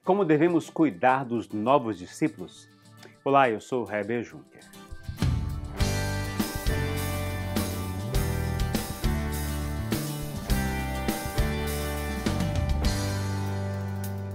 Como devemos cuidar dos novos discípulos? Olá, eu sou o Heber Juncker.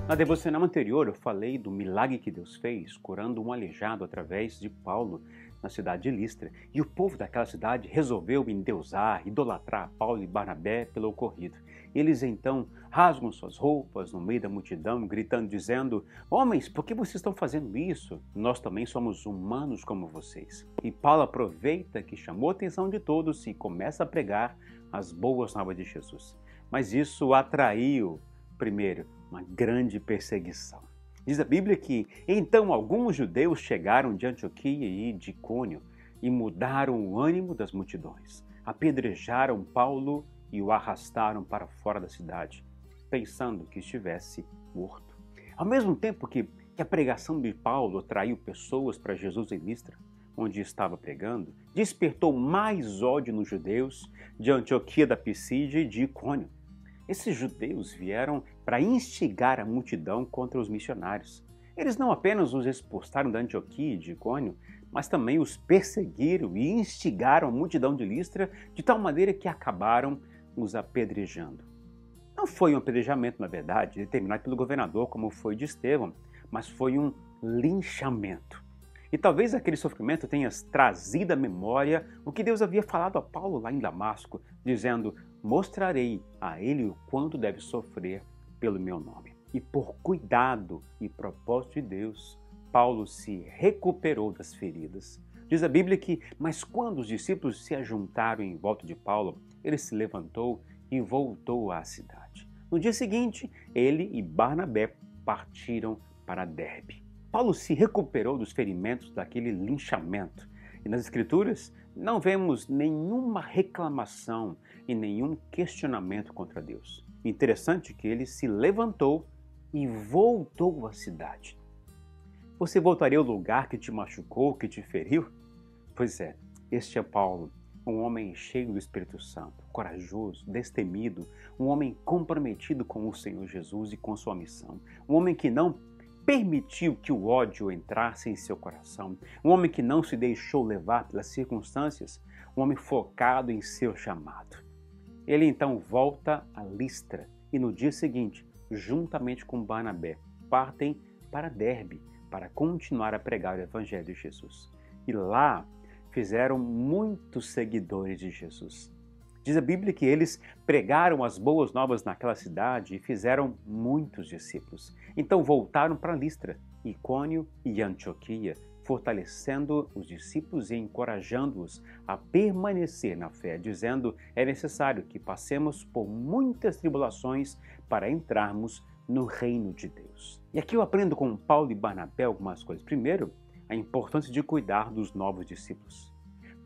Na devocional anterior, eu falei do milagre que Deus fez, curando um aleijado através de Paulo na cidade de Listra. E o povo daquela cidade resolveu endeusar, idolatrar Paulo e Barnabé pelo ocorrido. Eles então rasgam suas roupas no meio da multidão, gritando, dizendo: "Homens, por que vocês estão fazendo isso? Nós também somos humanos como vocês." E Paulo aproveita que chamou a atenção de todos e começa a pregar as boas novas de Jesus. Mas isso atraiu, primeiro, uma grande perseguição. Diz a Bíblia que então alguns judeus chegaram de Antioquia e de Icônio e mudaram o ânimo das multidões. Apedrejaram Paulo e o arrastaram para fora da cidade, pensando que estivesse morto. Ao mesmo tempo que a pregação de Paulo atraiu pessoas para Jesus em Listra, onde estava pregando, despertou mais ódio nos judeus de Antioquia da Pisídia e de Icônio. Esses judeus vieram para instigar a multidão contra os missionários. Eles não apenas os expulsaram da Antioquia e de Icônio, mas também os perseguiram e instigaram a multidão de Listra de tal maneira que acabaram os apedrejando. Não foi um apedrejamento, na verdade, determinado pelo governador, como foi de Estevão, mas foi um linchamento. E talvez aquele sofrimento tenha trazido à memória o que Deus havia falado a Paulo lá em Damasco, dizendo: "Mostrarei a ele o quanto deve sofrer pelo meu nome." E por cuidado e propósito de Deus, Paulo se recuperou das feridas. Diz a Bíblia que, mas quando os discípulos se ajuntaram em volta de Paulo, ele se levantou e voltou à cidade. No dia seguinte, ele e Barnabé partiram para Derbe. Paulo se recuperou dos ferimentos daquele linchamento. E nas Escrituras não vemos nenhuma reclamação e nenhum questionamento contra Deus. Interessante que ele se levantou e voltou à cidade. Você voltaria ao lugar que te machucou, que te feriu? Pois é, este é Paulo, um homem cheio do Espírito Santo, corajoso, destemido, um homem comprometido com o Senhor Jesus e com sua missão, um homem que não permitiu que o ódio entrasse em seu coração, um homem que não se deixou levar pelas circunstâncias, um homem focado em seu chamado. Ele então volta a Listra e no dia seguinte, juntamente com Barnabé, partem para Derbe para continuar a pregar o Evangelho de Jesus. E lá fizeram muitos seguidores de Jesus. Diz a Bíblia que eles pregaram as boas novas naquela cidade e fizeram muitos discípulos. Então voltaram para Listra, Icônio e Antioquia, fortalecendo os discípulos e encorajando-os a permanecer na fé, dizendo: é necessário que passemos por muitas tribulações para entrarmos no reino de Deus. E aqui eu aprendo com Paulo e Barnabé algumas coisas. Primeiro, a importância de cuidar dos novos discípulos.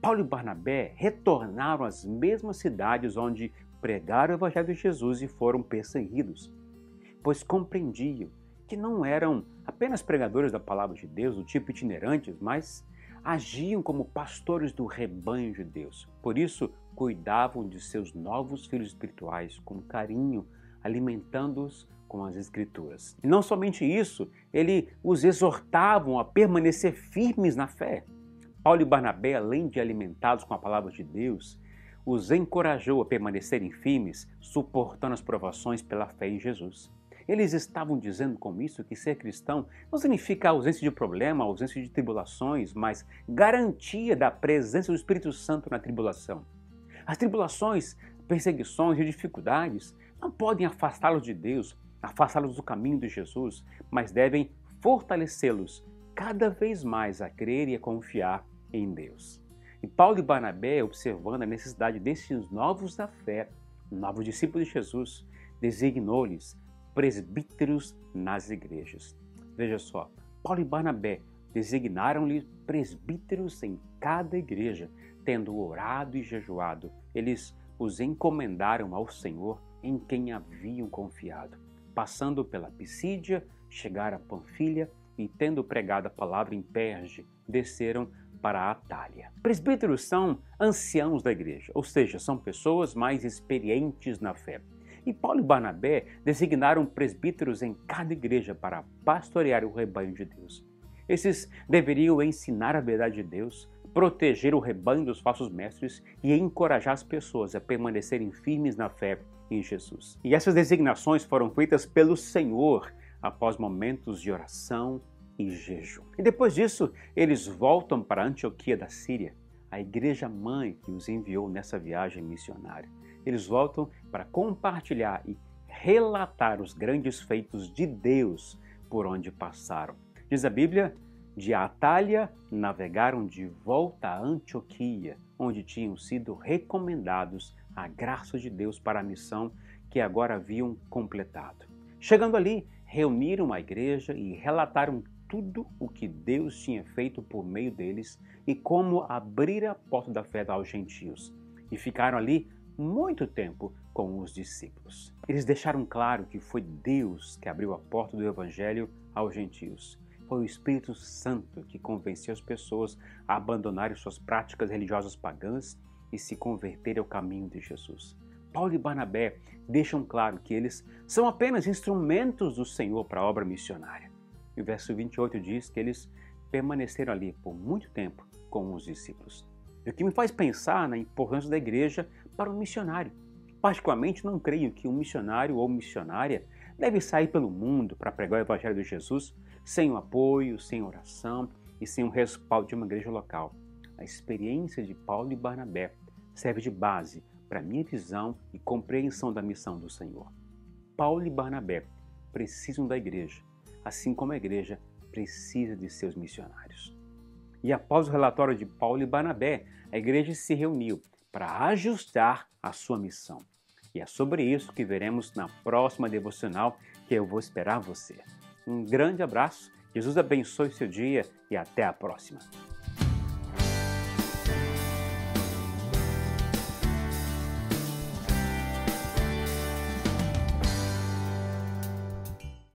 Paulo e Barnabé retornaram às mesmas cidades onde pregaram o Evangelho de Jesus e foram perseguidos, pois compreendiam que não eram apenas pregadores da palavra de Deus, do tipo itinerantes, mas agiam como pastores do rebanho de Deus. Por isso, cuidavam de seus novos filhos espirituais com carinho, alimentando-os com as Escrituras. E não somente isso, ele os exortavam a permanecer firmes na fé. Paulo e Barnabé, além de alimentados com a palavra de Deus, os encorajou a permanecerem firmes, suportando as provações pela fé em Jesus. Eles estavam dizendo com isso que ser cristão não significa ausência de problema, ausência de tribulações, mas garantia da presença do Espírito Santo na tribulação. As tribulações, perseguições e dificuldades não podem afastá-los de Deus, afastá-los do caminho de Jesus, mas devem fortalecê-los cada vez mais a crer e a confiar em Deus. E Paulo e Barnabé, observando a necessidade desses novos da fé, novos discípulos de Jesus, designou-lhes presbíteros nas igrejas. Veja só, Paulo e Barnabé designaram-lhe presbíteros em cada igreja, tendo orado e jejuado. Eles os encomendaram ao Senhor em quem haviam confiado. Passando pela Pisídia, chegaram a Panfilha e, tendo pregado a palavra em Perge, desceram para a Atália. Presbíteros são anciãos da igreja, ou seja, são pessoas mais experientes na fé, E Paulo e Barnabé designaram presbíteros em cada igreja para pastorear o rebanho de Deus. Esses deveriam ensinar a verdade de Deus, proteger o rebanho dos falsos mestres e encorajar as pessoas a permanecerem firmes na fé em Jesus. E essas designações foram feitas pelo Senhor após momentos de oração e jejum. E depois disso, eles voltam para Antioquia da Síria, a igreja mãe que os enviou nessa viagem missionária. Eles voltam para compartilhar e relatar os grandes feitos de Deus por onde passaram. Diz a Bíblia, de Atália navegaram de volta a Antioquia, onde tinham sido recomendados à graça de Deus para a missão que agora haviam completado. Chegando ali, reuniram a igreja e relataram tudo o que Deus tinha feito por meio deles e como abrir a porta da fé aos gentios. E ficaram ali muito tempo com os discípulos. Eles deixaram claro que foi Deus que abriu a porta do Evangelho aos gentios. Foi o Espírito Santo que convenceu as pessoas a abandonarem suas práticas religiosas pagãs e se converterem ao caminho de Jesus. Paulo e Barnabé deixam claro que eles são apenas instrumentos do Senhor para a obra missionária. E o verso 28 diz que eles permaneceram ali por muito tempo com os discípulos. E o que me faz pensar na importância da igreja para um missionário. Particularmente, não creio que um missionário ou missionária deve sair pelo mundo para pregar o Evangelho de Jesus sem o apoio, sem oração e sem o respaldo de uma igreja local. A experiência de Paulo e Barnabé serve de base para a minha visão e compreensão da missão do Senhor. Paulo e Barnabé precisam da igreja, assim como a igreja precisa de seus missionários. E após o relatório de Paulo e Barnabé, a igreja se reuniu para ajustar a sua missão. E é sobre isso que veremos na próxima devocional que eu vou esperar você. Um grande abraço, Jesus abençoe seu dia e até a próxima.